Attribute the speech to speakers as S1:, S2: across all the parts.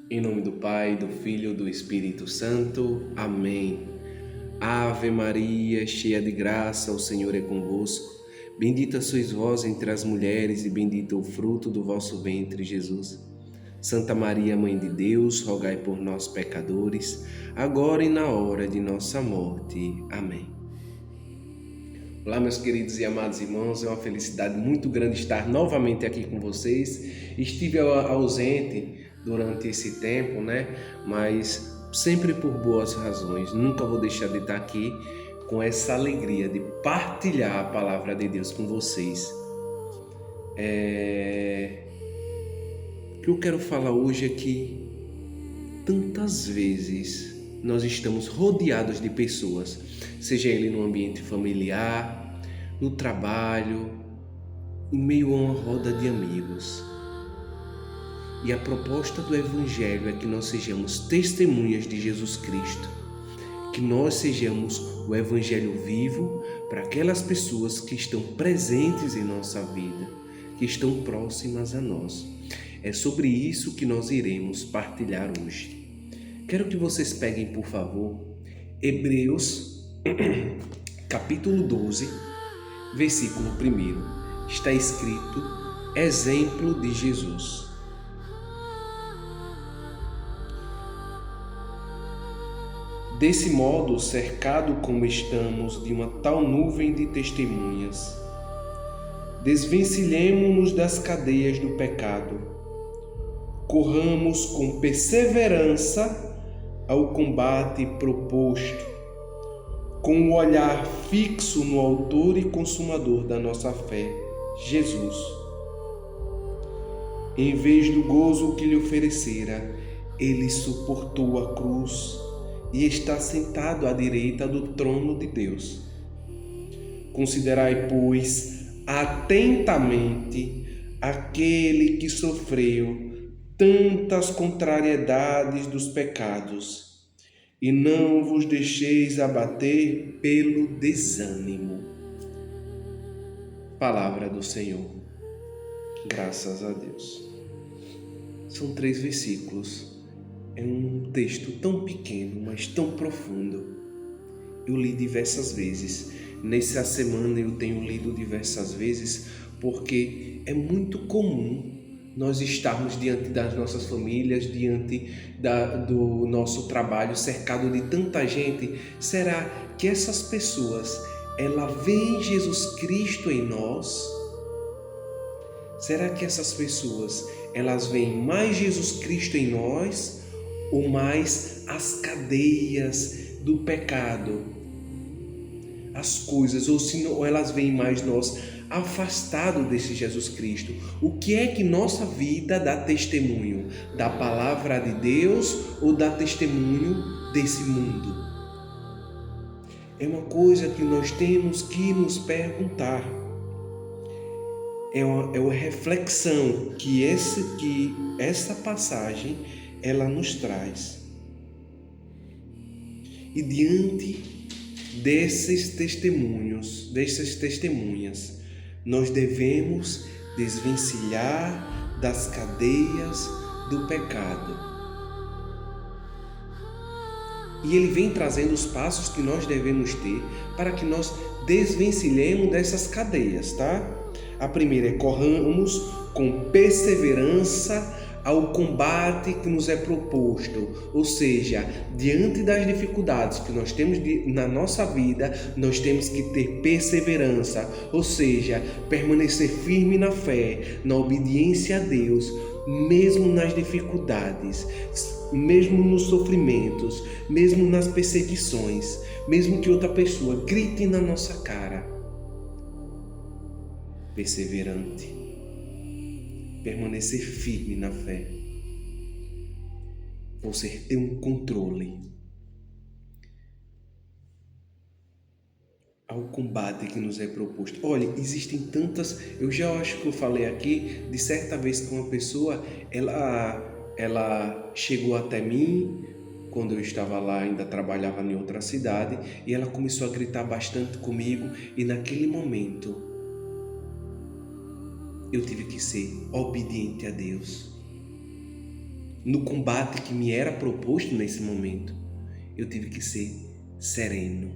S1: Em nome do Pai, do Filho e do Espírito Santo. Amém. Ave Maria, cheia de graça, o Senhor é convosco. Bendita sois vós entre as mulheres e bendito o fruto do vosso ventre, Jesus. Santa Maria, Mãe de Deus, rogai por nós, pecadores, agora e na hora de nossa morte. Amém. Olá, meus queridos e amados irmãos, é uma felicidade muito grande estar novamente aqui com vocês. Estive ausente durante esse tempo, Mas sempre por boas razões. Nunca vou deixar de estar aqui com essa alegria de partilhar a palavra de Deus com vocês. O que eu quero falar hoje é que tantas vezes nós estamos rodeados de pessoas, seja ele no ambiente familiar, no trabalho, em meio a uma roda de amigos. E a proposta do Evangelho é que nós sejamos testemunhas de Jesus Cristo, que nós sejamos o Evangelho vivo para aquelas pessoas que estão presentes em nossa vida, que estão próximas a nós. É sobre isso que nós iremos partilhar hoje. Quero que vocês peguem, por favor, Hebreus, capítulo 12, versículo 1. Está escrito: exemplo de Jesus. Desse modo, cercado como estamos de uma tal nuvem de testemunhas, desvencilhemo-nos das cadeias do pecado, corramos com perseverança ao combate proposto, com o olhar fixo no autor e consumador da nossa fé, Jesus. Em vez do gozo que lhe oferecera, ele suportou a cruz e está sentado à direita do trono de Deus. Considerai, pois, atentamente aquele que sofreu tantas contrariedades dos pecados, e não vos deixeis abater pelo desânimo. Palavra do Senhor. Graças a Deus. São 3 versículos. É um texto tão pequeno, mas tão profundo. Eu li diversas vezes. Nessa semana eu tenho lido diversas vezes, porque é muito comum nós estarmos diante das nossas famílias, diante do nosso trabalho, cercado de tanta gente. Será que essas pessoas, elas veem Jesus Cristo em nós? Será que essas pessoas, elas veem mais Jesus Cristo em nós ou mais as cadeias do pecado? As coisas, ou elas veem mais nós afastado desse Jesus Cristo? O que é que nossa vida dá testemunho? Da palavra de Deus ou dá testemunho desse mundo? É uma coisa que nós temos que nos perguntar. É uma reflexão que essa passagem ela nos traz. E diante desses testemunhos, dessas testemunhas, nós devemos desvencilhar das cadeias do pecado. E ele vem trazendo os passos que nós devemos ter para que nós desvencilhemos dessas cadeias, tá? A primeira é: corramos com perseverança ao combate que nos é proposto. Ou seja, diante das dificuldades que nós temos na nossa vida, nós temos que ter perseverança, ou seja, permanecer firme na fé, na obediência a Deus, mesmo nas dificuldades, mesmo nos sofrimentos, mesmo nas perseguições, mesmo que outra pessoa grite na nossa cara. Perseverante, permanecer firme na fé, você ter um controle ao combate que nos é proposto. Olha, existem tantas, eu já acho que eu falei aqui, de certa vez que uma pessoa, ela chegou até mim, quando eu estava lá, ainda trabalhava em outra cidade, e ela começou a gritar bastante comigo, e naquele momento, eu tive que ser obediente a Deus. no combate que me era proposto nesse momento, eu tive que ser sereno,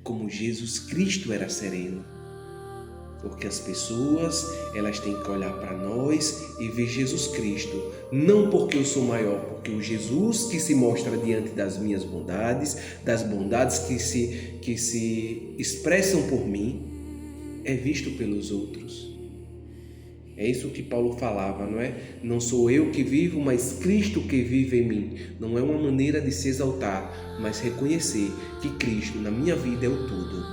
S1: como Jesus Cristo era sereno. Porque as pessoas, elas têm que olhar para nós e ver Jesus Cristo. Não porque eu sou maior, porque o Jesus que se mostra diante das minhas bondades, das bondades que se expressam por mim, é visto pelos outros. É isso que Paulo falava, não é? Não sou eu que vivo, mas Cristo que vive em mim. Não é uma maneira de se exaltar, mas reconhecer que Cristo na minha vida é o tudo.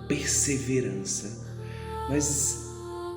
S1: Perseverança. Mas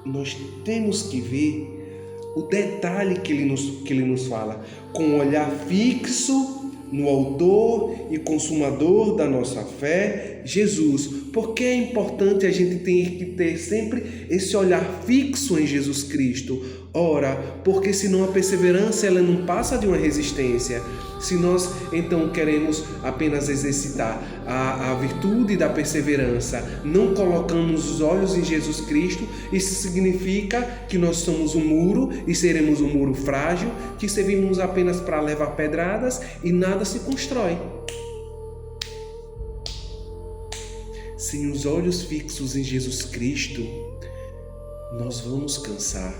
S1: nós temos que ver o detalhe que ele nos fala, com um olhar fixo no autor e consumador da nossa fé, Jesus. Por que é importante a gente ter sempre esse olhar fixo em Jesus Cristo? Ora, porque senão a perseverança ela não passa de uma resistência. Se nós então queremos apenas exercitar a virtude da perseverança, não colocamos os olhos em Jesus Cristo, isso significa que nós somos um muro e seremos um muro frágil, que servimos apenas para levar pedradas e nada se constrói. Sem os olhos fixos em Jesus Cristo, nós vamos cansar.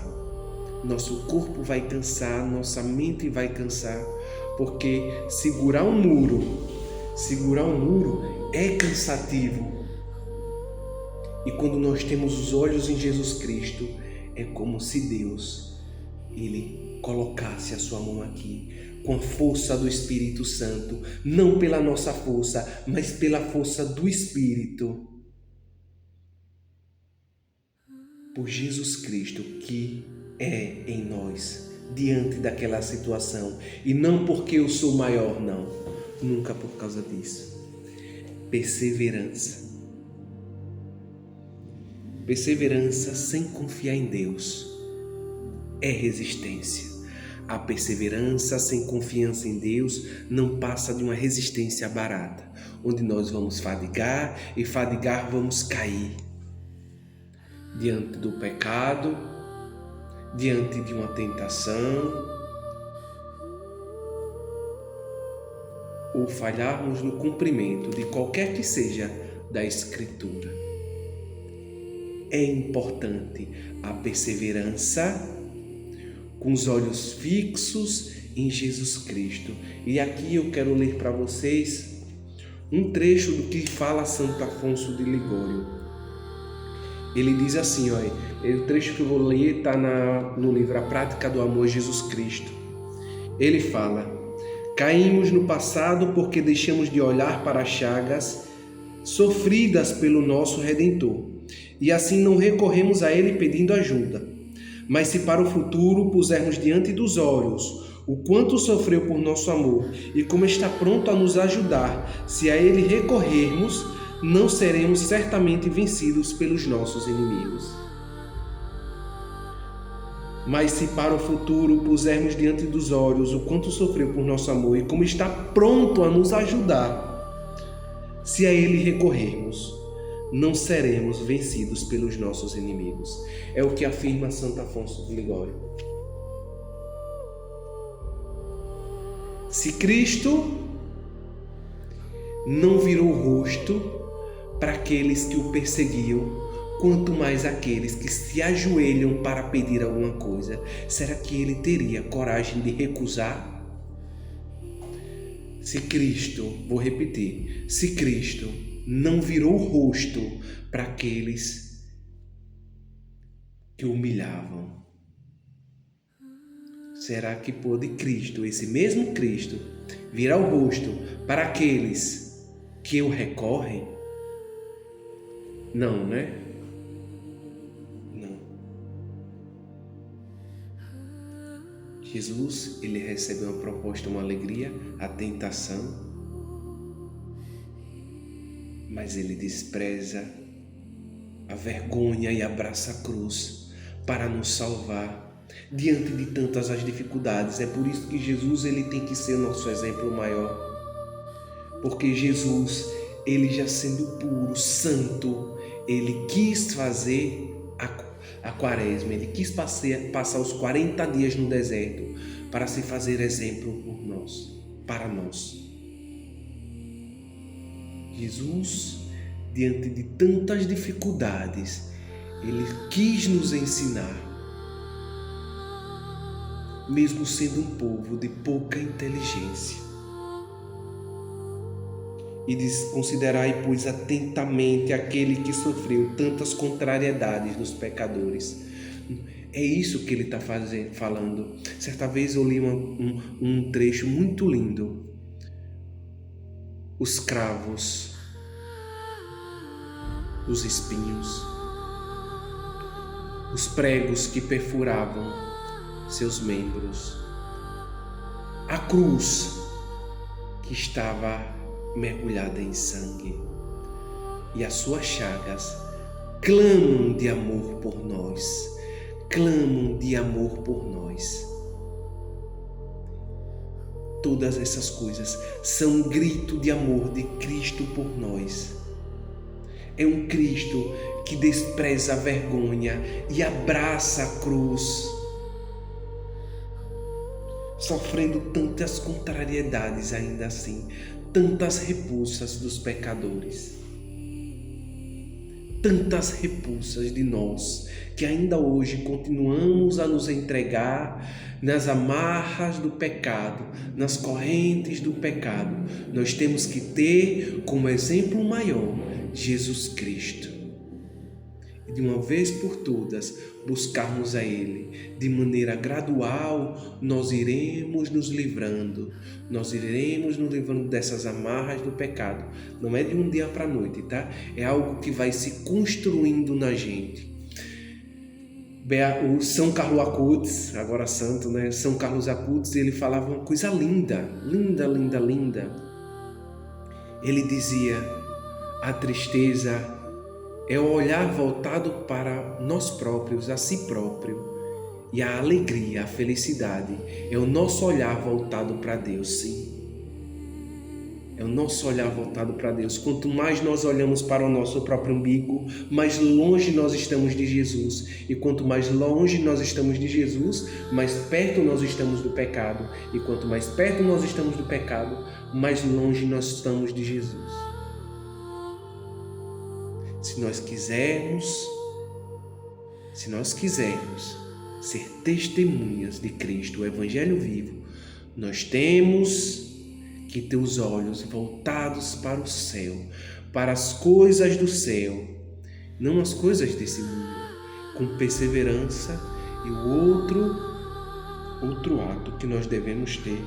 S1: Nosso corpo vai cansar, nossa mente vai cansar, porque segurar um muro é cansativo. E quando nós temos os olhos em Jesus Cristo, é como se Deus, Ele colocasse a sua mão aqui, com a força do Espírito Santo, não pela nossa força, mas pela força do Espírito. Por Jesus Cristo que é em nós, diante daquela situação, e não porque eu sou maior, não, nunca por causa disso. Perseverança. Perseverança sem confiar em Deus é resistência. A perseverança sem confiança em Deus não passa de uma resistência barata, onde nós vamos fadigar e vamos cair diante do pecado, diante de uma tentação, ou falharmos no cumprimento de qualquer que seja da Escritura. É importante a perseverança com os olhos fixos em Jesus Cristo. E aqui eu quero ler para vocês um trecho do que fala Santo Afonso de Ligório. Ele diz assim, o trecho que eu vou ler está no livro A Prática do Amor, Jesus Cristo. Ele fala: caímos no passado porque deixamos de olhar para as chagas sofridas pelo nosso Redentor, e assim não recorremos a Ele pedindo ajuda. Mas se para o futuro pusermos diante dos olhos o quanto sofreu por nosso amor e como está pronto a nos ajudar, se a Ele recorrermos, não seremos certamente vencidos pelos nossos inimigos. Mas se para o futuro pusermos diante dos olhos o quanto sofreu por nosso amor e como está pronto a nos ajudar, se a Ele recorrermos, não seremos vencidos pelos nossos inimigos. É o que afirma Santo Afonso de Ligório. Se Cristo não virou o rosto para aqueles que o perseguiam, quanto mais aqueles que se ajoelham para pedir alguma coisa, será que ele teria coragem de recusar? Se Cristo, vou repetir, se Cristo não virou o rosto para aqueles que o humilhavam, será que pôde Cristo, esse mesmo Cristo, virar o rosto para aqueles que o recorrem? Não, né? Não. Jesus, ele recebe uma proposta, uma alegria, a tentação, mas ele despreza a vergonha e abraça a cruz para nos salvar diante de tantas as dificuldades. É por isso que Jesus, ele tem que ser nosso exemplo maior, porque Jesus, ele já sendo puro, santo, ele quis fazer a quaresma, ele quis passar os 40 dias no deserto para se fazer exemplo por nós, para nós. Jesus, diante de tantas dificuldades, ele quis nos ensinar, mesmo sendo um povo de pouca inteligência. E diz: considerai, pois, atentamente aquele que sofreu tantas contrariedades dos pecadores. É isso que ele está falando. Certa vez eu li um trecho muito lindo. Os cravos, os espinhos, os pregos que perfuravam seus membros, a cruz que estava mergulhada em sangue, e as suas chagas clamam de amor por nós, clamam de amor por nós. Todas essas coisas são um grito de amor de Cristo por nós. É um Cristo que despreza a vergonha e abraça a cruz, sofrendo tantas contrariedades ainda assim, tantas repulsas dos pecadores, tantas repulsas de nós, que ainda hoje continuamos a nos entregar nas amarras do pecado, nas correntes do pecado. Nós temos que ter como exemplo maior Jesus Cristo. E de uma vez por todas, buscarmos a Ele. De maneira gradual, nós iremos nos livrando dessas amarras do pecado. Não é de um dia para a noite, tá? É algo que vai se construindo na gente. O São Carlos Acutis, agora santo, né? São Carlos Acutis, ele falava uma coisa linda, linda, linda, linda. Ele dizia: a tristeza é o olhar voltado para nós próprios, a si próprio. E a alegria, a felicidade, é o nosso olhar voltado para Deus, sim. É o nosso olhar voltado para Deus. Quanto mais nós olhamos para o nosso próprio umbigo, mais longe nós estamos de Jesus. E quanto mais longe nós estamos de Jesus, mais perto nós estamos do pecado. E quanto mais perto nós estamos do pecado, mais longe nós estamos de Jesus. Se nós quisermos ser testemunhas de Cristo, o Evangelho vivo, nós temos que ter os olhos voltados para o céu, para as coisas do céu, não as coisas desse mundo, com perseverança. E o outro ato que nós devemos ter: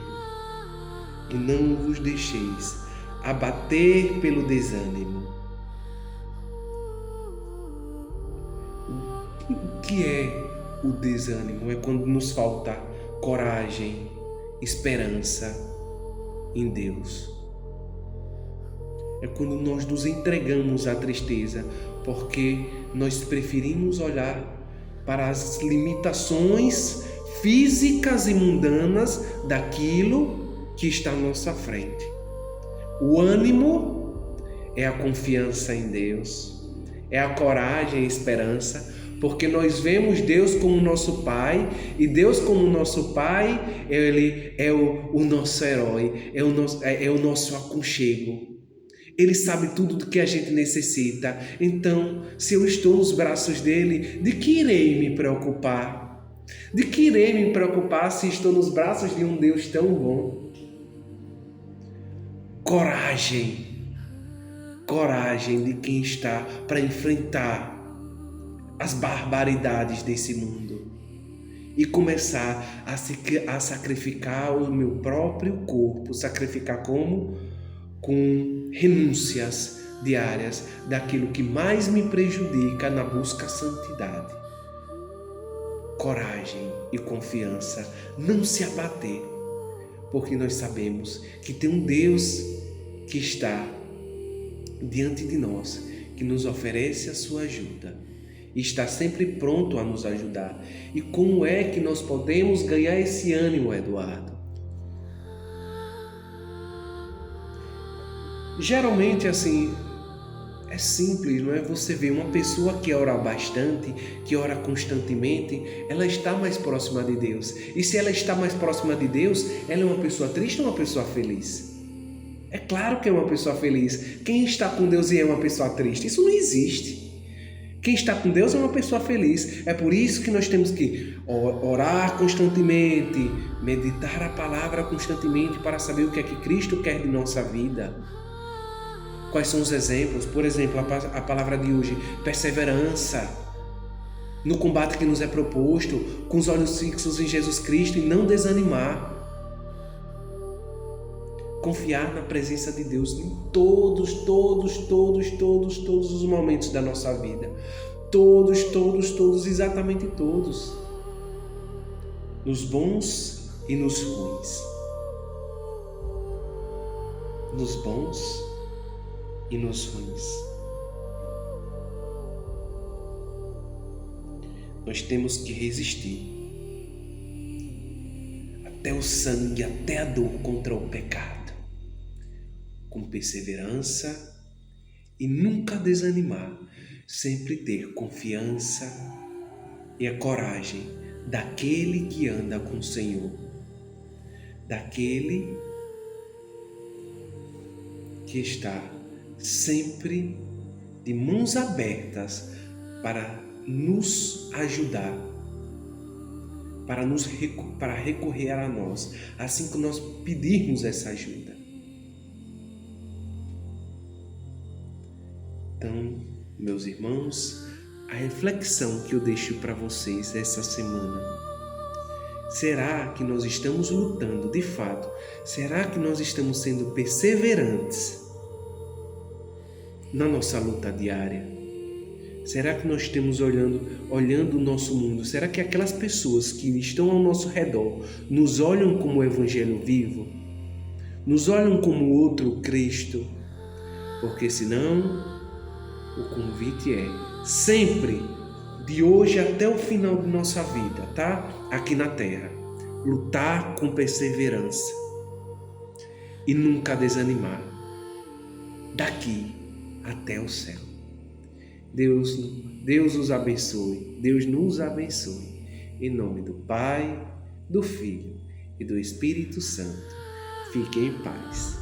S1: e não vos deixeis abater pelo desânimo. O que é o desânimo? É quando nos falta coragem, esperança em Deus. É quando nós nos entregamos à tristeza, porque nós preferimos olhar para as limitações físicas e mundanas daquilo que está à nossa frente. O ânimo é a confiança em Deus, é a coragem e a esperança, porque nós vemos Deus como nosso Pai, e Deus como nosso Pai, Ele é o nosso herói, é o nosso aconchego. Ele sabe tudo do que a gente necessita. Então, se eu estou nos braços dele, de que irei me preocupar? De que irei me preocupar se estou nos braços de um Deus tão bom? Coragem de quem está para enfrentar as barbaridades desse mundo e começar a sacrificar o meu próprio corpo. Sacrificar como? Com renúncias diárias daquilo que mais me prejudica na busca à santidade. Coragem e confiança, não se abater, porque nós sabemos que tem um Deus que está diante de nós, que nos oferece a sua ajuda e está sempre pronto a nos ajudar. E como é que nós podemos ganhar esse ânimo, Eduardo? Geralmente, assim, É simples, não é? Você vê uma pessoa que ora bastante, que ora constantemente, ela está mais próxima de Deus. E se ela está mais próxima de Deus, ela é uma pessoa triste ou uma pessoa feliz? É claro que é uma pessoa feliz. Quem está com Deus e é uma pessoa triste? Isso não existe. Quem está com Deus é uma pessoa feliz. É por isso que nós temos que orar constantemente, meditar a palavra constantemente para saber o que é que Cristo quer de nossa vida. Quais são os exemplos? Por exemplo, a palavra de hoje, perseverança no combate que nos é proposto, com os olhos fixos em Jesus Cristo e não desanimar. Confiar na presença de Deus em todos os momentos da nossa vida. Todos, exatamente todos. Nos bons e nos ruins. Nos bons e nos ruins. Nós temos que resistir até o sangue, até a dor contra o pecado, com perseverança e nunca desanimar, sempre ter confiança e a coragem daquele que anda com o Senhor, daquele que está sempre de mãos abertas para nos ajudar, para recorrer a nós, assim que nós pedirmos essa ajuda. Então, meus irmãos, a reflexão que eu deixo para vocês essa semana: será que nós estamos lutando de fato? Será que nós estamos sendo perseverantes na nossa luta diária? Será que nós estamos olhando o nosso mundo? Será que aquelas pessoas que estão ao nosso redor nos olham como o Evangelho vivo? Nos olham como outro Cristo? Porque senão, o convite é sempre, de hoje até o final de nossa vida, tá? Aqui na Terra, lutar com perseverança e nunca desanimar, daqui até o céu. Deus os abençoe, Deus nos abençoe, em nome do Pai, do Filho e do Espírito Santo. Fiquem em paz.